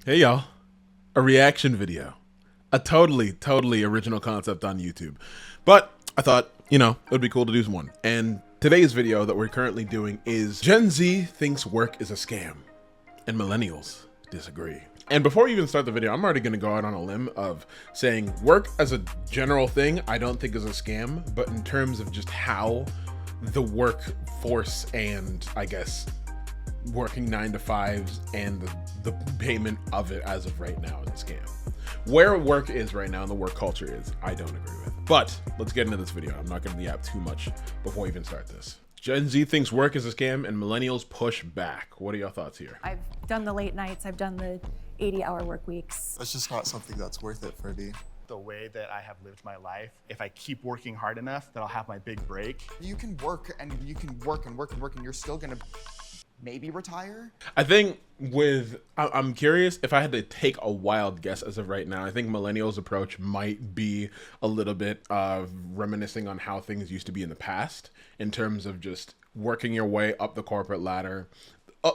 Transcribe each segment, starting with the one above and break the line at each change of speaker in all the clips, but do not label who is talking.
Hey y'all, a reaction video. A totally original concept on YouTube. But I thought, it would be cool to do one. And today's video that we're currently doing is Gen Z thinks work is a scam and millennials disagree. And before we even start the video, I'm already gonna go out on a limb of saying work as a general thing, I don't think is a scam, but in terms of just how the workforce and I guess working 9 to 5s and the payment of it as of right now is a scam. Where work is right now and the work culture is, I don't agree with. But let's get into this video. I'm not going to yap too much before we even start this. Gen Z thinks work is a scam and millennials push back. What are your thoughts here?
I've done the late nights. I've done the 80-hour work weeks.
That's just not something that's worth it for me.
The way that I have lived my life, if I keep working hard enough, then I'll have my big break.
You can work and you can work and work and work and you're still gonna maybe retire.
I think I'm curious if I had to take a wild guess as of right now, I think millennials' approach might be a little bit of reminiscing on how things used to be in the past in terms of just working your way up the corporate ladder.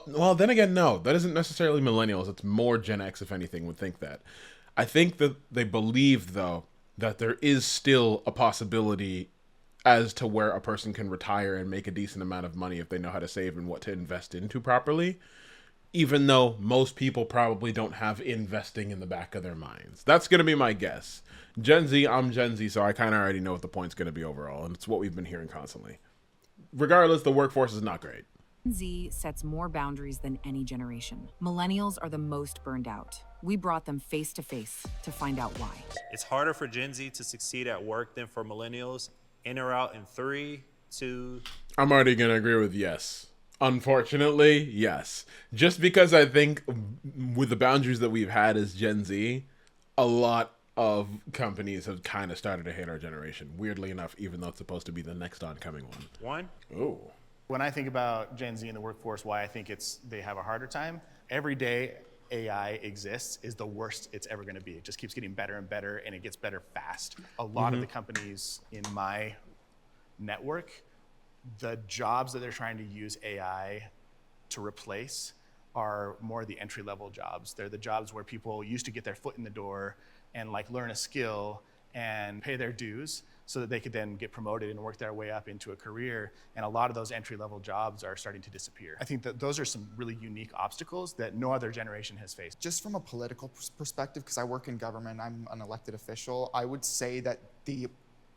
Well, then again, no, that isn't necessarily millennials. It's more Gen X, if anything, would think that. I think that they believe, though, that there is still a possibility as to where a person can retire and make a decent amount of money if they know how to save and what to invest into properly, even though most people probably don't have investing in the back of their minds. That's going to be my guess. Gen Z, I'm Gen Z, so I kind of already know what the point's going to be overall, and it's what we've been hearing constantly. Regardless, the workforce is not great.
Gen Z sets more boundaries than any generation. Millennials are the most burned out. We brought them face to face to find out why.
It's harder for Gen Z to succeed at work than for millennials. In or out in 3, 2.
I'm already going to agree with yes. Unfortunately, yes. Just because I think with the boundaries that we've had as Gen Z, a lot of companies have kind of started to hate our generation. Weirdly enough, even though it's supposed to be the next oncoming one. Oh.
When I think about Gen Z in the workforce, why I think they have a harder time, every day AI exists is the worst it's ever going to be. It just keeps getting better and better, and it gets better fast. A lot of the companies in my network, the jobs that they're trying to use AI to replace are more the entry-level jobs. They're the jobs where people used to get their foot in the door and learn a skill and pay their dues so that they could then get promoted and work their way up into a career. And a lot of those entry-level jobs are starting to disappear. I think that those are some really unique obstacles that no other generation has faced.
Just from a political perspective, because I work in government, I'm an elected official, I would say that the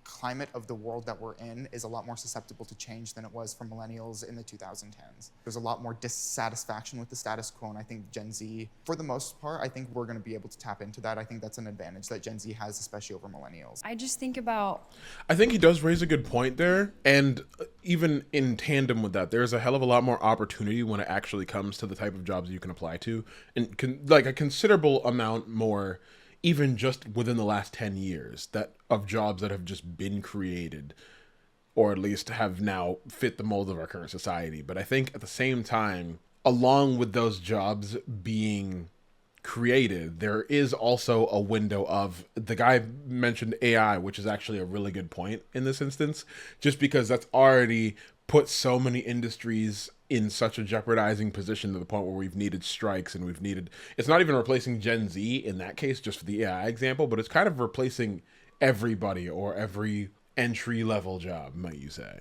climate of the world that we're in is a lot more susceptible to change than it was for millennials in the 2010s. There's a lot more dissatisfaction with the status quo, and I think Gen Z, for the most part, I think we're going to be able to tap into that. I think that's an advantage that Gen Z has, especially over millennials.
I just think about...
I think he does raise a good point there, and even in tandem with that, there's a hell of a lot more opportunity when it actually comes to the type of jobs you can apply to, and a considerable amount more even just within the last 10 years of jobs that have just been created, or at least have now fit the mold of our current society. But I think at the same time, along with those jobs being created, there is also a window of, the guy mentioned AI, which is actually a really good point in this instance, just because that's already put so many industries in such a jeopardizing position to the point where we've needed strikes, and it's not even replacing Gen Z in that case, just for the AI example, but it's kind of replacing everybody or every entry-level job, might you say.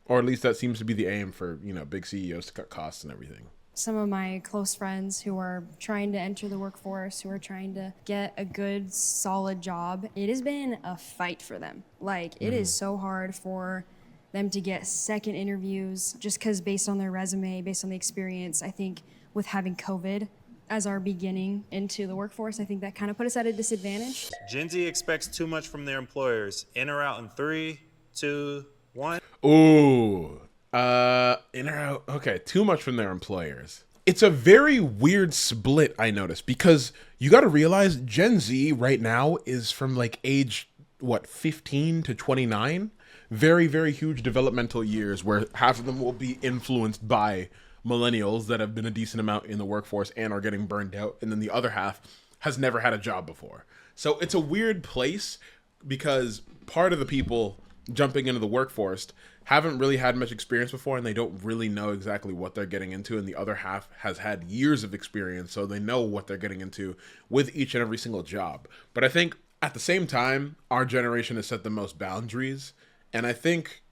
Or at least that seems to be the aim for, big CEOs to cut costs and everything.
Some of my close friends who are trying to enter the workforce, who are trying to get a good, solid job, it has been a fight for them. It is so hard for them to get second interviews just because based on their resume, based on the experience. I think with having COVID as our beginning into the workforce, I think that kind of put us at a disadvantage.
Gen Z expects too much from their employers. In or out in 3, 2, 1.
Ooh, in or out. Okay, too much from their employers. It's a very weird split, I noticed, because you got to realize Gen Z right now is from age, 15 to 29? Very, very huge developmental years where half of them will be influenced by millennials that have been a decent amount in the workforce and are getting burned out. And then the other half has never had a job before. So it's a weird place because part of the people jumping into the workforce haven't really had much experience before and they don't really know exactly what they're getting into, and the other half has had years of experience, so they know what they're getting into with each and every single job. But I think at the same time, our generation has set the most boundaries, and I think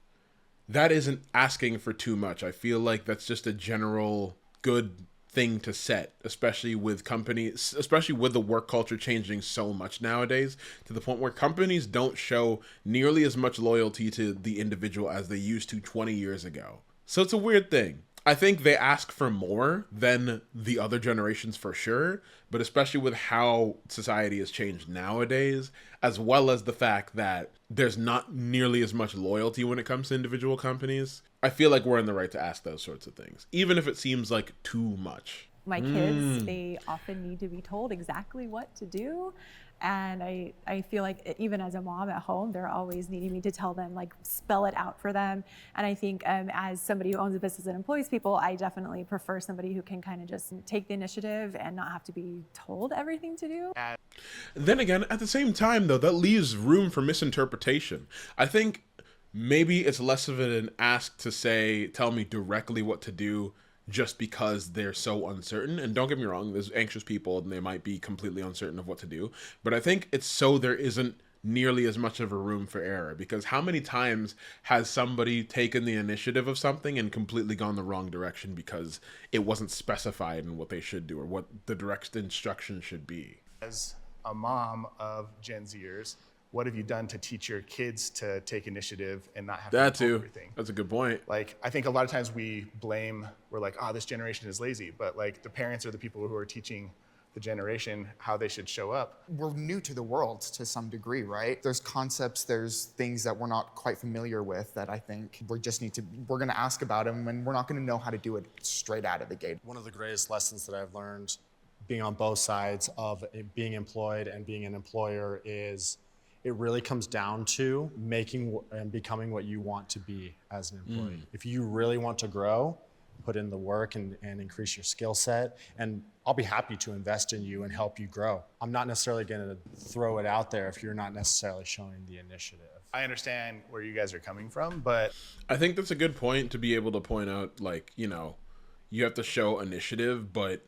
that isn't asking for too much. I feel like that's just a general good thing to set, especially with companies, especially with the work culture changing so much nowadays, to the point where companies don't show nearly as much loyalty to the individual as they used to 20 years ago. So it's a weird thing. I think they ask for more than the other generations for sure, but especially with how society has changed nowadays, as well as the fact that there's not nearly as much loyalty when it comes to individual companies, I feel like we're in the right to ask those sorts of things, even if it seems like too much.
My kids, they often need to be told exactly what to do. And I feel like even as a mom at home, they're always needing me to tell them, like, spell it out for them. And I think as somebody who owns a business and employs people, I definitely prefer somebody who can kind of just take the initiative and not have to be told everything to do.
Then again, at the same time, though, that leaves room for misinterpretation. I think maybe it's less of an ask to say, tell me directly what to do, just because they're so uncertain. And don't get me wrong, there's anxious people and they might be completely uncertain of what to do. But I think it's so there isn't nearly as much of a room for error, because how many times has somebody taken the initiative of something and completely gone the wrong direction because it wasn't specified in what they should do or what the direct instruction should be?
As a mom of Gen Zers, what have you done to teach your kids to take initiative and not have to
That
be told
too.
everything?
That's a good point.
Like, I think a lot of times we're like, oh, this generation is lazy. But like, the parents are the people who are teaching the generation how they should show up.
We're new to the world to some degree, right? There's concepts, there's things that we're not quite familiar with that I think we're going to ask about them, and we're not going to know how to do it straight out of the gate.
One of the greatest lessons that I've learned being on both sides of being employed and being an employer is it really comes down to making and becoming what you want to be as an employee. If you really want to grow, put in the work and increase your skill set, and I'll be happy to invest in you and help you grow. I'm not necessarily going to throw it out there if you're not necessarily showing the initiative.
I understand where you guys are coming from, but
I think that's a good point to be able to point out, like, you know, you have to show initiative, but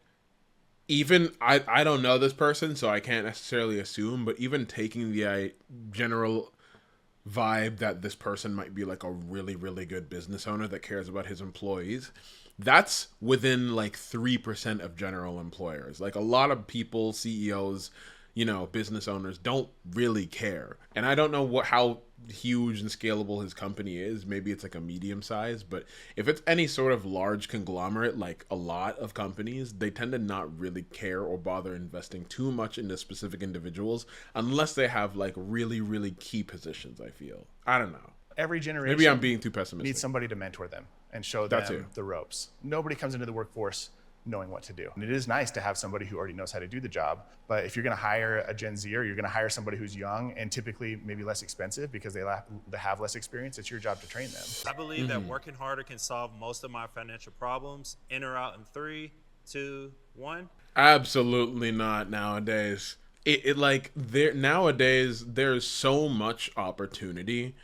even I don't know this person, so I can't necessarily assume, but even taking the general vibe that this person might be like a really, really good business owner that cares about his employees, that's within like 3% of general employers. Like, a lot of people, CEOs, you know, business owners don't really care. And I don't know how huge and scalable his company is. Maybe it's like a medium size, but if it's any sort of large conglomerate, like a lot of companies, they tend to not really care or bother investing too much into specific individuals unless they have like really, really key positions, I feel. I don't know.
every generation
Maybe I'm being too pessimistic.
needs somebody to mentor them and show
That
them
too.
the ropes. Nobody comes into the workforce knowing what to do. And it is nice to have somebody who already knows how to do the job. But if you're going to hire a Gen Z, or you're going to hire somebody who's young and typically maybe less expensive because they have less experience, it's your job to train them.
I believe that working harder can solve most of my financial problems. In or out in 3, 2, 1.
Absolutely not nowadays. Nowadays there's so much opportunity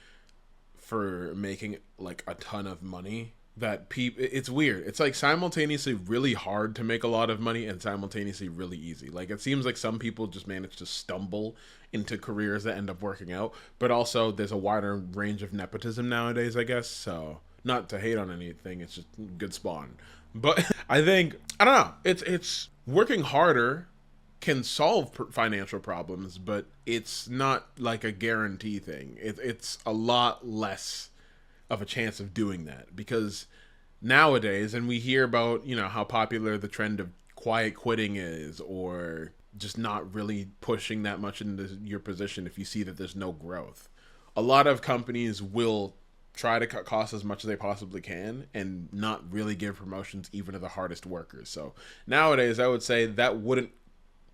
for making like a ton of money that it's weird. It's like simultaneously really hard to make a lot of money and simultaneously really easy. Like, it seems like some people just manage to stumble into careers that end up working out, but also there's a wider range of nepotism nowadays, I guess. So, not to hate on anything, it's just good spawn. But I think, I don't know, it's working harder can solve financial problems, but it's not like a guarantee thing. It's a lot less of a chance of doing that, because nowadays, and we hear about, you know, how popular the trend of quiet quitting is, or just not really pushing that much into your position if you see that there's no growth. A lot of companies will try to cut costs as much as they possibly can and not really give promotions even to the hardest workers. So nowadays, I would say that wouldn't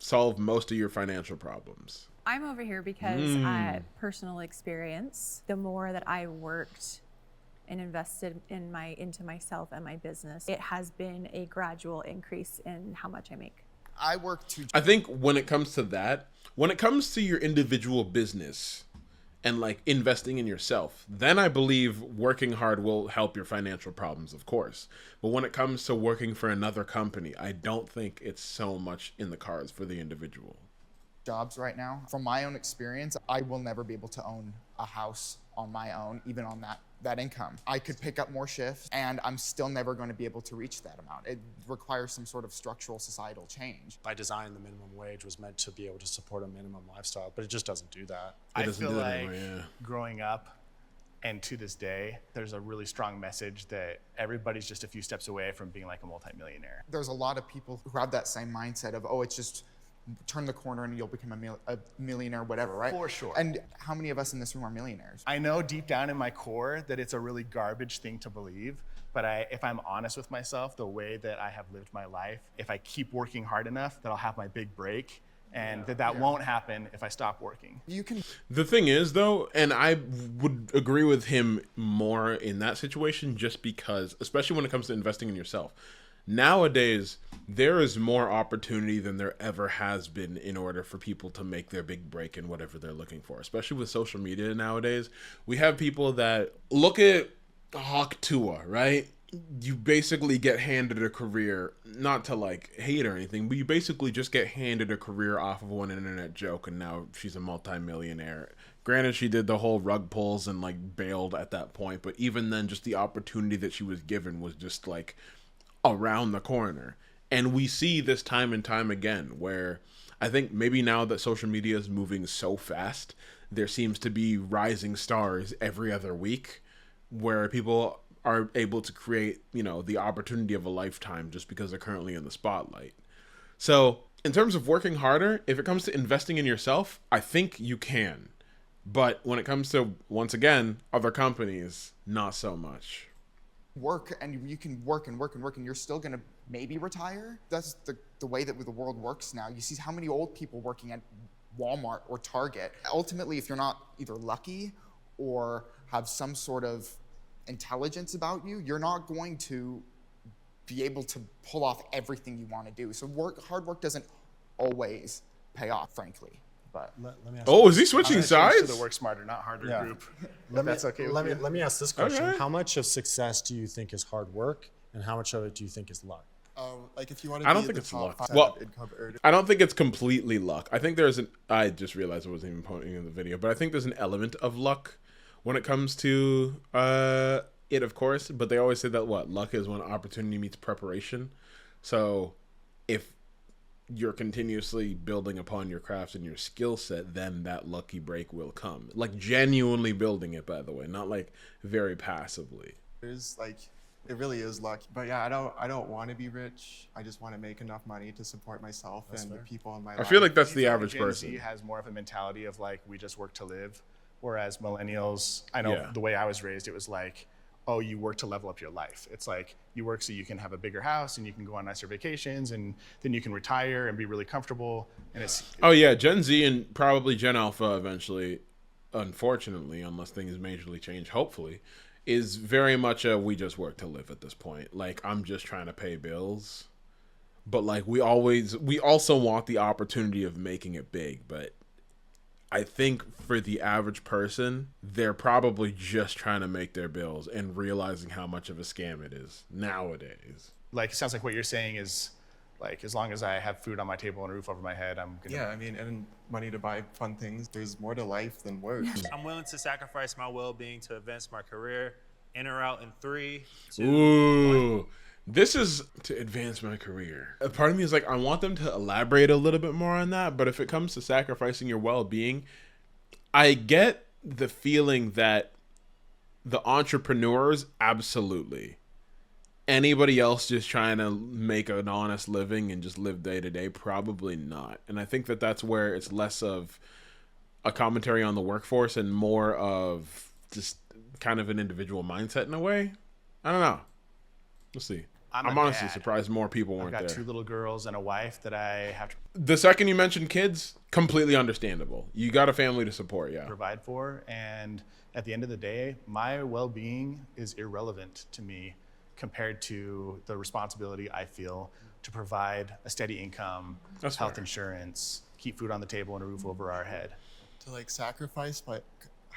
solve most of your financial problems.
I'm over here because personal experience, the more that I worked and invested into myself and my business, it has been a gradual increase in how much I make.
I think when it comes to that, when it comes to your individual business, and like investing in yourself, then I believe working hard will help your financial problems, of course. But when it comes to working for another company, I don't think it's so much in the cards for the individual.
Jobs right now, from my own experience, I will never be able to own a house on my own, even on that income. I could pick up more shifts and I'm still never going to be able to reach that amount. It requires some sort of structural societal change.
By design, the minimum wage was meant to be able to support a minimum lifestyle, but it just doesn't do that.
I
doesn't
feel
do that
like
anymore, yeah.
growing up and to this day, there's a really strong message that everybody's just a few steps away from being like a multimillionaire.
There's a lot of people who have that same mindset of, oh, it's just turn the corner and you'll become a millionaire, whatever, right?
For sure.
And how many of us in this room are millionaires?
I know deep down in my core that it's a really garbage thing to believe, but if I'm honest with myself, the way that I have lived my life, if I keep working hard enough, that I'll have my big break, and that won't happen if I stop working.
You can.
The thing is, though, and I would agree with him more in that situation, just because, especially when it comes to investing in yourself, nowadays there is more opportunity than there ever has been in order for people to make their big break in whatever they're looking for. Especially with social media nowadays, we have people that look at Hawk Tua, right? You basically get handed a career, not to like hate or anything, but you basically just get handed a career off of one internet joke, and now she's a multimillionaire. Granted, she did the whole rug pulls and like bailed at that point, but even then, just the opportunity that she was given was just like around the corner. And we see this time and time again, where I think maybe now that social media is moving so fast, there seems to be rising stars every other week where people are able to create, you know, the opportunity of a lifetime just because they're currently in the spotlight. So in terms of working harder, if it comes to investing in yourself, I think you can. But when it comes to, once again, other companies, not so much.
Work, and you can work and work and work, and you're still going to maybe retire. That's the way that the world works now. You see how many old people working at Walmart or Target. Ultimately, if you're not either lucky or have some sort of intelligence about you, you're not going to be able to pull off everything you want to do. So hard work doesn't always pay off, frankly. But
Let me ask
Oh,
you
is he switching
I'm gonna change
sides?
to the Work Smarter, not Harder
Yeah.
group.
Let me,
that's okay with
let me,
you.
let me ask this question.
Okay.
How much of success do you think is hard work, and how much of it do you think is luck?
Like if you want
I
to
don't
be
think
the
it's
top
luck.
5
Well,
income earner,
I don't think it's completely luck. I think there's I just realized I wasn't even pointing in the video, but I think there's an element of luck when it comes to it, of course. But they always say that luck is when opportunity meets preparation. So if you're continuously building upon your craft and your skill set, then that lucky break will come. Like genuinely building it, by the way, not like very passively.
there's like it really is luck. But yeah, I don't want to be rich. I just want to make enough money to support myself and the people in my
I
life.
feel like that's the
I feel
average
Gen
person.
Z has more of a mentality of like, we just work to live. Whereas millennials, I know
Yeah.
the way I was raised, it was like, oh, you work to level up your life. It's like you work so you can have a bigger house and you can go on nicer vacations and then you can retire and be really comfortable. And it's
Oh yeah, Gen Z and probably Gen Alpha eventually, unfortunately, unless things majorly change, hopefully, is very much a we just work to live at this point. Like I'm just trying to pay bills. But like we also want the opportunity of making it big, but I think for the average person, they're probably just trying to make their bills and realizing how much of a scam it is nowadays.
like, it sounds like what you're saying is like, as long as I have food on my table and a roof over my head, I'm gonna.
Yeah, I mean, and money to buy fun things. There's more to life than work.
I'm willing to sacrifice my well-being to advance my career. In or out in 3, 2.
Ooh, this is to advance my career. A part of me is like, I want them to elaborate a little bit more on that. But if it comes to sacrificing your well-being, I get the feeling that the entrepreneurs, absolutely. Anybody else just trying to make an honest living and just live day to day, probably not. And I think that that's where it's less of a commentary on the workforce and more of just kind of an individual mindset in a way. I don't know. We'll see.
I'm
I'm
a
honestly
dad.
surprised more people
I've
weren't
got
there.
2 little girls and a wife that I have to
The second you mentioned kids, completely understandable. You got a family to support, yeah.
provide for. And at the end of the day, my well-being is irrelevant to me compared to the responsibility I feel to provide a steady income,
That's
health
fair.
insurance, keep food on the table and a roof over our head.
To like sacrifice, but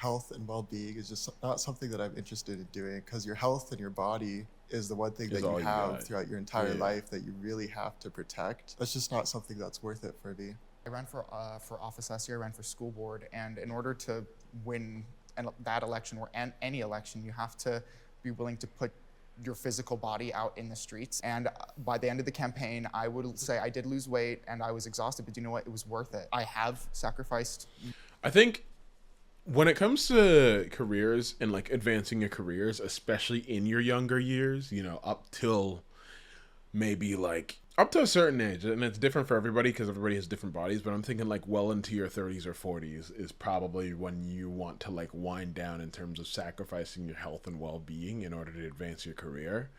health and well-being is just not something that I'm interested in doing, because your health and your body is the one thing that
Is
you
all you
have
got.
throughout your entire
Yeah.
life that you really have to protect. That's just not something that's worth it for me.
I ran for office last year. I ran for school board, and in order to win that election or any election, you have to be willing to put your physical body out in the streets. And by the end of the campaign, I would say I did lose weight and I was exhausted, but you know what? It was worth it. I have sacrificed.
I think when it comes to careers and like advancing your careers, especially in your younger years, you know, up till maybe like up to a certain age, and it's different for everybody because everybody has different bodies, but I'm thinking like well into your 30s or 40s is probably when you want to like wind down in terms of sacrificing your health and well-being in order to advance your career.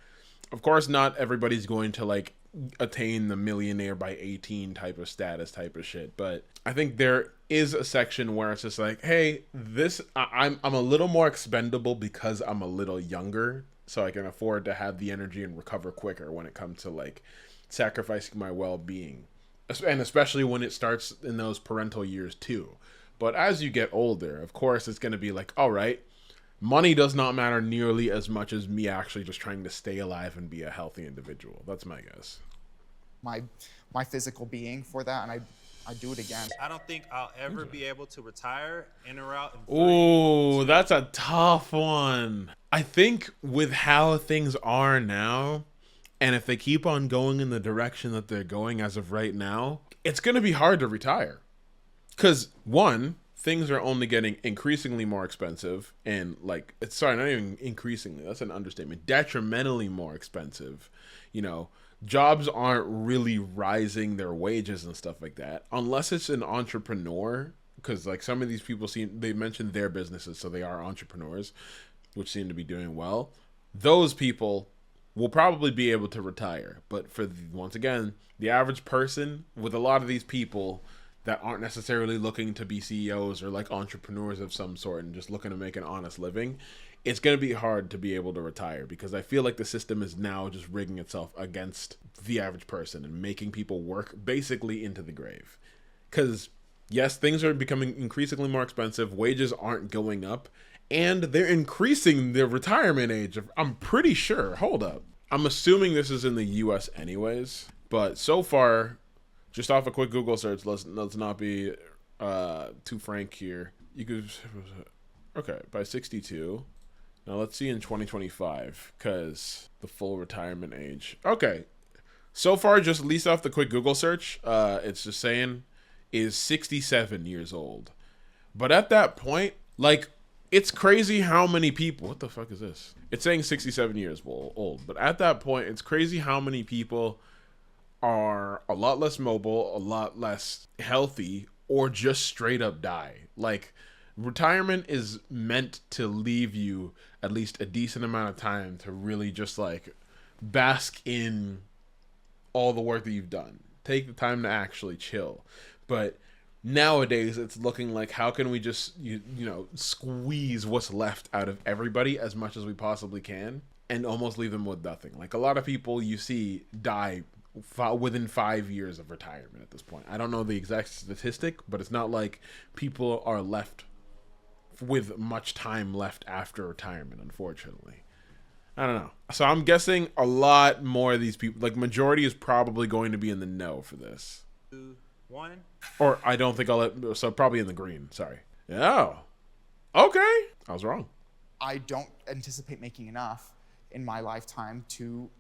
Of course, not everybody's going to like attain the millionaire by 18 type of status type of shit, but I think there is a section where it's just like, hey, I'm a little more expendable because I'm a little younger, so I can afford to have the energy and recover quicker when it comes to like sacrificing my well-being, and especially when it starts in those parental years too. But as you get older, of course, it's going to be like, all right, money does not matter nearly as much as me actually just trying to stay alive and be a healthy individual. That's my guess.
My physical being for that, and I do it again.
I don't think I'll ever be able to retire in or out in 3.
Ooh, that's a tough one. I think with how things are now, and if they keep on going in the direction that they're going as of right now, it's going to be hard to retire. Because, one, things are only getting increasingly more expensive, and like, not even increasingly, that's an understatement, detrimentally more expensive. You know, jobs aren't really rising their wages and stuff like that, unless it's an entrepreneur, because like some of these people they mentioned their businesses, so they are entrepreneurs, which seem to be doing well. Those people will probably be able to retire. But for, once again, the average person, with a lot of these people that aren't necessarily looking to be CEOs or like entrepreneurs of some sort and just looking to make an honest living, it's going to be hard to be able to retire, because I feel like the system is now just rigging itself against the average person and making people work basically into the grave. Because yes, things are becoming increasingly more expensive, wages aren't going up, and they're increasing the retirement age. I'm pretty sure. Hold up. I'm assuming this is in the US anyways, but so far, just off a quick Google search, let's not be too frank here. You could, okay, by 62. Now let's see in 2025, because the full retirement age. Okay, so far, just at least off the quick Google search, it's just saying is 67 years old. But at that point, like, it's crazy how many people, what the fuck is this? It's saying 67 years old, but at that point, it's crazy how many people are a lot less mobile, a lot less healthy, or just straight up die. Like, retirement is meant to leave you at least a decent amount of time to really just like bask in all the work that you've done. Take the time to actually chill. But nowadays it's looking like, how can we just you know squeeze what's left out of everybody as much as we possibly can and almost leave them with nothing. Like, a lot of people you see die within 5 years of retirement at this point. I don't know the exact statistic, but it's not like people are left with much time left after retirement, unfortunately. I don't know. So I'm guessing a lot more of these people, like majority, is probably going to be in the no for this.
2, 1.
Or I don't think so probably in the green, sorry. Oh, okay. I was wrong.
I don't anticipate making enough in my lifetime to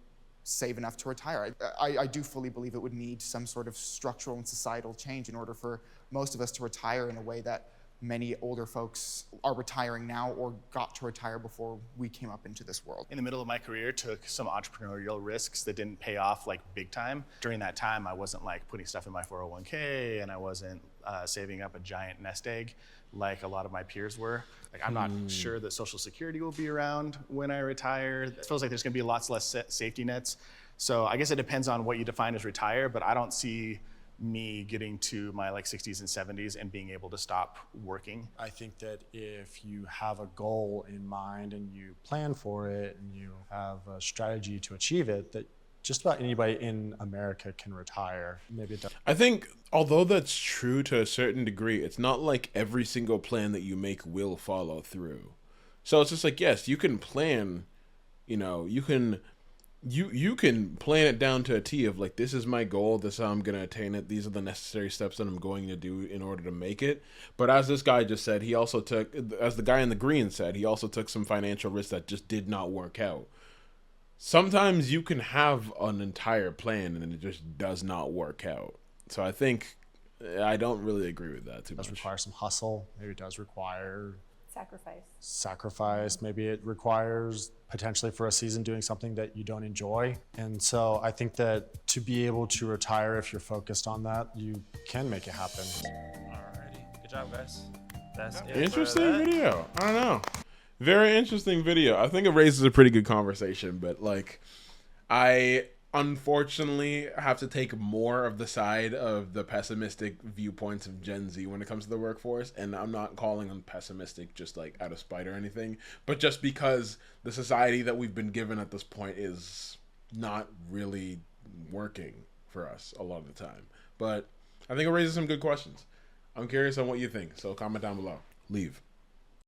save enough to retire. I do fully believe it would need some sort of structural and societal change in order for most of us to retire in a way that many older folks are retiring now or got to retire before we came up into this world.
In the middle of my career, took some entrepreneurial risks that didn't pay off like big time. During that time, I wasn't like putting stuff in my 401k, and I wasn't saving up a giant nest egg like a lot of my peers were. Like, I'm not sure that Social Security will be around when I retire. It feels like there's gonna be lots less safety nets. So I guess it depends on what you define as retire, but I don't see me getting to my like 60s and 70s and being able to stop working.
I think that if you have a goal in mind and you plan for it and you have a strategy to achieve it, that just about anybody in America can retire. Maybe it does.
I think, although that's true to a certain degree, it's not like every single plan that you make will follow through. So it's just like, yes, you can plan, you can plan it down to a T of like, this is my goal, this is how I'm going to attain it, these are the necessary steps that I'm going to do in order to make it. But as this guy just said, he also took, as the guy in the green said, he also took some financial risks that just did not work out. Sometimes you can have an entire plan and it just does not work out. So I think I don't really agree with that too much.
It does require some hustle. Maybe it does require
Sacrifice.
Maybe it requires potentially for a season doing something that you don't enjoy. And so I think that to be able to retire, if you're focused on that, you can make it happen.
Alrighty, good job, guys. That's it.
Interesting video. I don't know. Very interesting video. I think it raises a pretty good conversation, but like, I unfortunately have to take more of the side of the pessimistic viewpoints of Gen Z when it comes to the workforce. And I'm not calling them pessimistic just like out of spite or anything, but just because the society that we've been given at this point is not really working for us a lot of the time. But I think it raises some good questions. I'm curious on what you think, so comment down below. Leave.